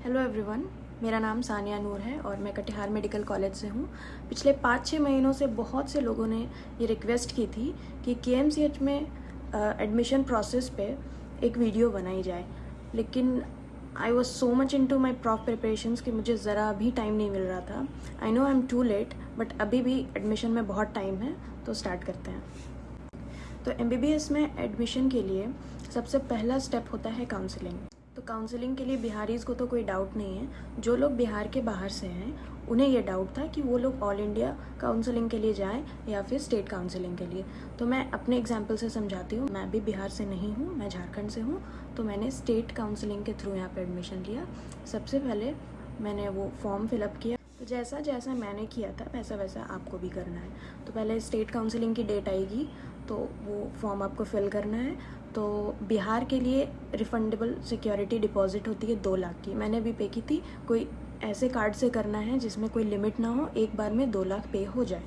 Hello everyone, मेरा नाम सानिया नूर है और मैं कटिहार मेडिकल कॉलेज से हूँ। पिछले 5-6 महीनों से बहुत से लोगों ने ये रिक्वेस्ट की थी कि केएमसीएच में एडमिशन प्रोसेस पे एक वीडियो बनाई जाए, लेकिन I was so much into my prop preparations कि मुझे ज़रा भी टाइम नहीं मिल रहा था। I know I am too late, but अभी भी एडमिशन में बहुत टाइम है, तो स्टार्ट करते हैं। तो एमबीबीएस में एडमिशन के लिए सबसे पहला स्टेप होता है काउंसलिंग। तो काउंसलिंग के लिए बिहारीज़ को तो कोई डाउट नहीं है। जो लोग बिहार के बाहर से हैं उन्हें ये डाउट था कि वो लोग ऑल इंडिया काउंसलिंग के लिए जाएं या फिर स्टेट काउंसलिंग के लिए। तो मैं अपने एग्जांपल से समझाती हूँ। मैं भी बिहार से नहीं हूँ, मैं झारखंड से हूँ। तो मैंने स्टेट काउंसलिंग के थ्रू यहाँ पे एडमिशन लिया। सबसे पहले मैंने वो फॉर्म फिलअप किया। तो जैसा जैसा मैंने किया था वैसा वैसा आपको भी करना है। तो पहले स्टेट काउंसलिंग की डेट आएगी तो वो फॉर्म आपको फिल करना है। तो बिहार के लिए रिफंडेबल सिक्योरिटी डिपॉजिट होती है 2 लाख की। मैंने भी पे की थी। कोई ऐसे कार्ड से करना है जिसमें कोई लिमिट ना हो, एक बार में 2 लाख पे हो जाए।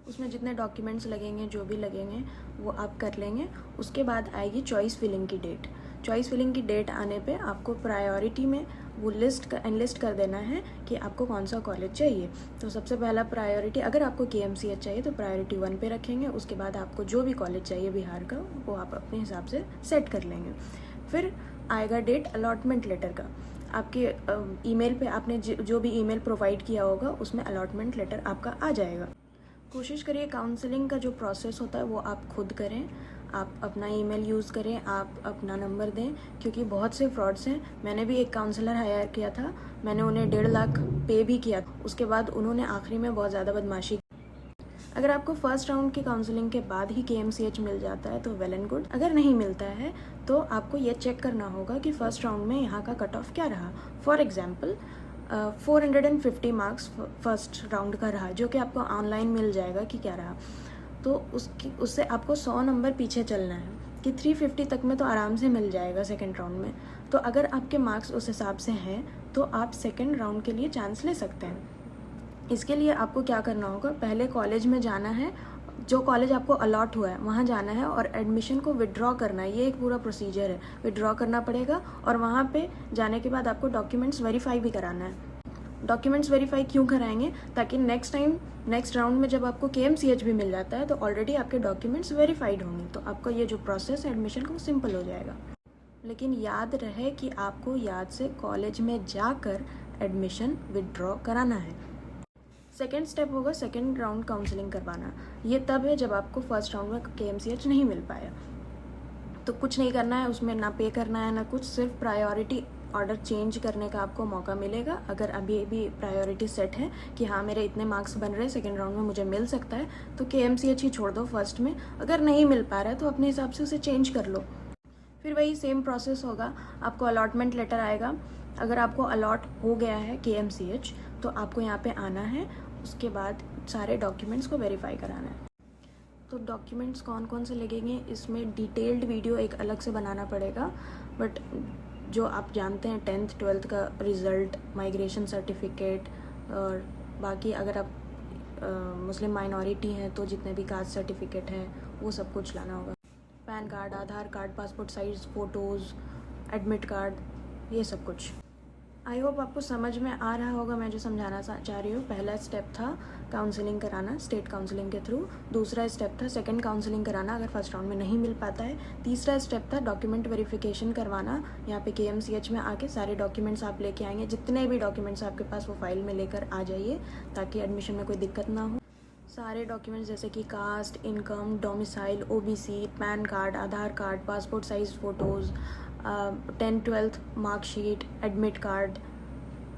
उसमें जितने डॉक्यूमेंट्स लगेंगे, जो भी लगेंगे वो आप कर लेंगे। उसके बाद आएगी चॉइस फिलिंग की डेट। चॉइस फिलिंग की डेट आने पे आपको प्रायोरिटी में वो एनलिस्ट कर देना है कि आपको कौन सा कॉलेज चाहिए। तो सबसे पहला प्रायोरिटी, अगर आपको केएमसीएच चाहिए तो प्रायोरिटी 1 पे रखेंगे। उसके बाद आपको जो भी कॉलेज चाहिए बिहार का वो आप अपने हिसाब से सेट कर लेंगे। फिर आएगा डेट अलॉटमेंट लेटर का। आपके ईमेल पे आपने जो भी ईमेल प्रोवाइड किया होगा उसमें अलॉटमेंट लेटर आपका आ जाएगा। कोशिश करिए काउंसलिंग का जो प्रोसेस होता है वो आप खुद करें। आप अपना ईमेल यूज़ करें, आप अपना नंबर दें, क्योंकि बहुत से फ्रॉड्स हैं। मैंने भी एक काउंसलर हायर किया था, मैंने उन्हें 1.5 लाख पे भी किया। उसके बाद उन्होंने आखिरी में बहुत ज़्यादा बदमाशी। अगर आपको फर्स्ट राउंड की काउंसलिंग के बाद ही केएमसीएच मिल जाता है तो वेल एंड गुड। अगर नहीं मिलता है तो आपको ये चेक करना होगा कि फर्स्ट राउंड में यहाँ का कट ऑफ क्या रहा। For example 450 marks first round का रहा, जो कि आपको ऑनलाइन मिल जाएगा कि क्या रहा। तो उससे आपको 100 नंबर पीछे चलना है कि 350 तक में तो आराम से मिल जाएगा सेकेंड राउंड में। तो अगर आपके मार्क्स उस हिसाब से हैं तो आप सेकेंड राउंड के लिए चांस ले सकते हैं। इसके लिए आपको क्या करना होगा, पहले कॉलेज में जाना है, जो कॉलेज आपको अलॉट हुआ है वहाँ जाना है और एडमिशन को विड्रॉ करना है। ये एक पूरा प्रोसीजर है, विड्रॉ करना पड़ेगा। और वहाँ पे जाने के बाद आपको डॉक्यूमेंट्स वेरीफाई भी कराना है। डॉक्यूमेंट्स वेरीफाई क्यों कराएंगे? ताकि नेक्स्ट राउंड में जब आपको केएमसीएच भी मिल जाता है तो ऑलरेडी आपके डॉक्यूमेंट्स वेरीफाइड होंगे। तो आपका ये जो प्रोसेस है एडमिशन का वो सिंपल हो जाएगा। लेकिन याद रहे कि आपको याद से कॉलेज में जाकर एडमिशन विड्रॉ कराना है। सेकेंड स्टेप होगा सेकेंड राउंड काउंसलिंग करवाना। ये तब है जब आपको फर्स्ट राउंड में केएमसीएच नहीं मिल पाया। तो कुछ नहीं करना है, उसमें ना पे करना है ना कुछ, सिर्फ प्रायोरिटी ऑर्डर चेंज करने का आपको मौका मिलेगा। अगर अभी भी प्रायोरिटी सेट है कि हाँ मेरे इतने मार्क्स बन रहे, सेकेंड राउंड में मुझे मिल सकता है, तो केएमसीएच ही छोड़ दो फर्स्ट में। अगर नहीं मिल पा रहा है तो अपने हिसाब से उसे चेंज कर लो। फिर वही सेम प्रोसेस होगा, आपको अलॉटमेंट लेटर आएगा। अगर आपको अलॉट हो गया है केएमसीएच तो आपको यहाँ पे आना है। उसके बाद सारे डॉक्यूमेंट्स को वेरीफाई कराना है। तो डॉक्यूमेंट्स कौन कौन से लगेंगे, इसमें डिटेल्ड वीडियो एक अलग से बनाना पड़ेगा। बट जो आप जानते हैं 10th 12th का रिज़ल्ट, माइग्रेशन सर्टिफिकेट, और बाकी अगर आप मुस्लिम माइनॉरिटी हैं तो जितने भी कास्ट सर्टिफिकेट हैं वो सब कुछ लाना होगा। PAN card, Aadhaar card, passport size photos, admit card, ये सब कुछ। आई होप आपको समझ में आ रहा होगा मैं जो समझाना चाह रही हूँ। पहला स्टेप था काउंसलिंग कराना स्टेट काउंसलिंग के थ्रू। दूसरा स्टेप था सेकंड काउंसलिंग कराना अगर फर्स्ट राउंड में नहीं मिल पाता है। तीसरा स्टेप था डॉक्यूमेंट वेरिफिकेशन करवाना। यहाँ पे केएमसीएच में आके सारे डॉक्यूमेंट्स आप लेके आएंगे, जितने भी डॉक्यूमेंट्स आपके पास वो फाइल में लेकर आ जाइए ताकि एडमिशन में कोई दिक्कत ना हो। सारे डॉक्यूमेंट्स जैसे कि caste, income, domicile, OBC, PAN card, Aadhaar card, passport size photos, 10th 12th marksheet, admit card,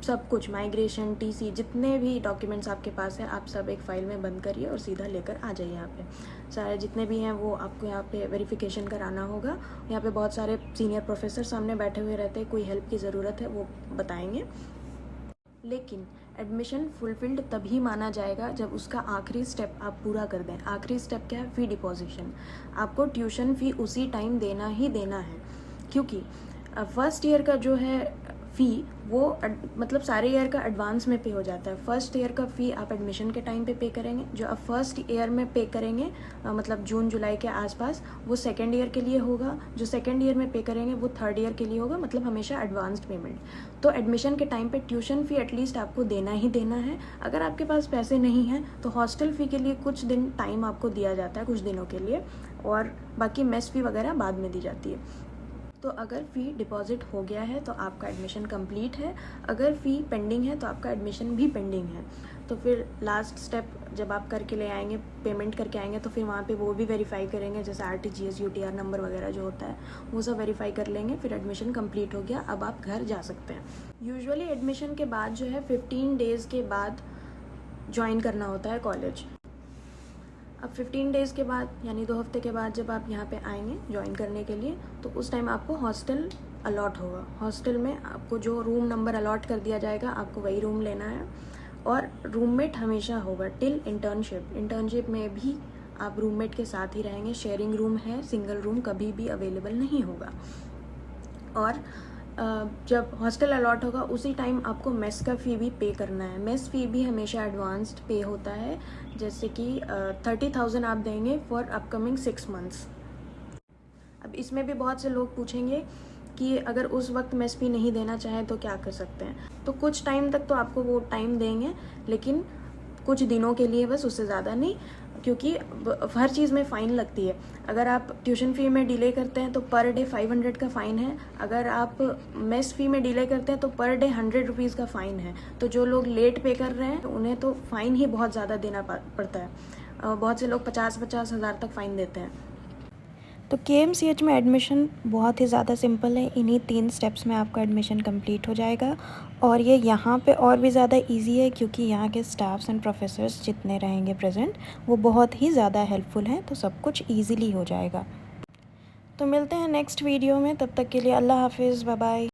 सब कुछ, माइग्रेशन, टीसी, जितने भी डॉक्यूमेंट्स आपके पास है आप सब एक फ़ाइल में बंद करिए और सीधा लेकर आ जाइए। यहाँ पे सारे जितने भी हैं वो आपको यहाँ पे वेरिफिकेशन कराना होगा। यहाँ पे बहुत सारे सीनियर प्रोफेसर सामने बैठे हुए रहते हैं, कोई हेल्प की ज़रूरत है वो बताएंगे। लेकिन एडमिशन फुलफिल्ड तभी माना जाएगा जब उसका आखिरी स्टेप आप पूरा कर दें। आखिरी स्टेप क्या है? फ़ी डिपॉजिशन। आपको ट्यूशन फ़ी उसी टाइम देना ही देना है, क्योंकि फर्स्ट ईयर का जो है फ़ी वो मतलब सारे ईयर का एडवांस में पे हो जाता है। फर्स्ट ईयर का फ़ी आप एडमिशन के टाइम पे पे करेंगे, जो आप फर्स्ट ईयर में पे करेंगे मतलब जून जुलाई के आसपास, वो सेकेंड ईयर के लिए होगा। जो सेकेंड ईयर में पे करेंगे वो थर्ड ईयर के लिए होगा, मतलब हमेशा एडवांस्ड पेमेंट। तो एडमिशन के टाइम पे ट्यूशन फ़ी एटलीस्ट आपको देना ही देना है। अगर आपके पास पैसे नहीं हैं तो हॉस्टल फ़ी के लिए कुछ दिन टाइम आपको दिया जाता है, कुछ दिनों के लिए, और बाकी मेस फ़ी वगैरह बाद में दी जाती है। तो अगर फ़ी डिपॉज़िट हो गया है तो आपका एडमिशन कंप्लीट है, अगर फ़ी पेंडिंग है तो आपका एडमिशन भी पेंडिंग है। तो फिर लास्ट स्टेप जब आप करके ले आएंगे, पेमेंट करके आएंगे, तो फिर वहाँ पे वो भी वेरीफाई करेंगे, जैसे RTGS UTR नंबर वगैरह जो होता है वो सब वेरीफाई कर लेंगे। फिर एडमिशन कंप्लीट हो गया, अब आप घर जा सकते हैं। यूजुअली एडमिशन के बाद जो है 15 डेज़ के बाद ज्वाइन करना होता है कॉलेज। अब 15 डेज़ के बाद यानी 2 हफ्ते के बाद जब आप यहाँ पे आएंगे ज्वाइन करने के लिए, तो उस टाइम आपको हॉस्टल अलॉट होगा। हॉस्टल में आपको जो रूम नंबर अलॉट कर दिया जाएगा, आपको वही रूम लेना है, और रूममेट हमेशा होगा टिल इंटर्नशिप। इंटर्नशिप में भी आप रूममेट के साथ ही रहेंगे। शेयरिंग रूम है, सिंगल रूम कभी भी अवेलेबल नहीं होगा। और जब हॉस्टल अलॉट होगा उसी टाइम आपको मेस का फ़ी भी पे करना है। मेस फ़ी भी हमेशा एडवांस्ड पे होता है, जैसे कि 30,000 आप देंगे फॉर अपकमिंग 6 मंथ्स। अब इसमें भी बहुत से लोग पूछेंगे कि अगर उस वक्त मेस फ़ी नहीं देना चाहें तो क्या कर सकते हैं। तो कुछ टाइम तक तो आपको वो टाइम देंगे, लेकिन कुछ दिनों के लिए बस, उससे ज़्यादा नहीं, क्योंकि हर चीज़ में फ़ाइन लगती है। अगर आप ट्यूशन फ़ी में डिले करते हैं तो पर डे 500 का फ़ाइन है। अगर आप मेस फ़ी में डिले करते हैं तो पर डे 100 रुपीज़ का फ़ाइन है। तो जो लोग लेट पे कर रहे हैं उन्हें तो फ़ाइन ही बहुत ज़्यादा देना पड़ता है। बहुत से लोग 50-50 हज़ार तक फ़ाइन देते हैं। तो KMCH में एडमिशन बहुत ही ज़्यादा सिंपल है। इन्हीं 3 स्टेप्स में आपका एडमिशन कंप्लीट हो जाएगा, और ये यहाँ पे और भी ज़्यादा इजी है क्योंकि यहाँ के स्टाफ्स एंड प्रोफेसर्स जितने रहेंगे प्रेजेंट वो बहुत ही ज़्यादा हेल्पफुल हैं, तो सब कुछ ईजीली हो जाएगा। तो मिलते हैं नेक्स्ट वीडियो में, तब तक के लिए अल्लाह हाफिज़, बाय बाय।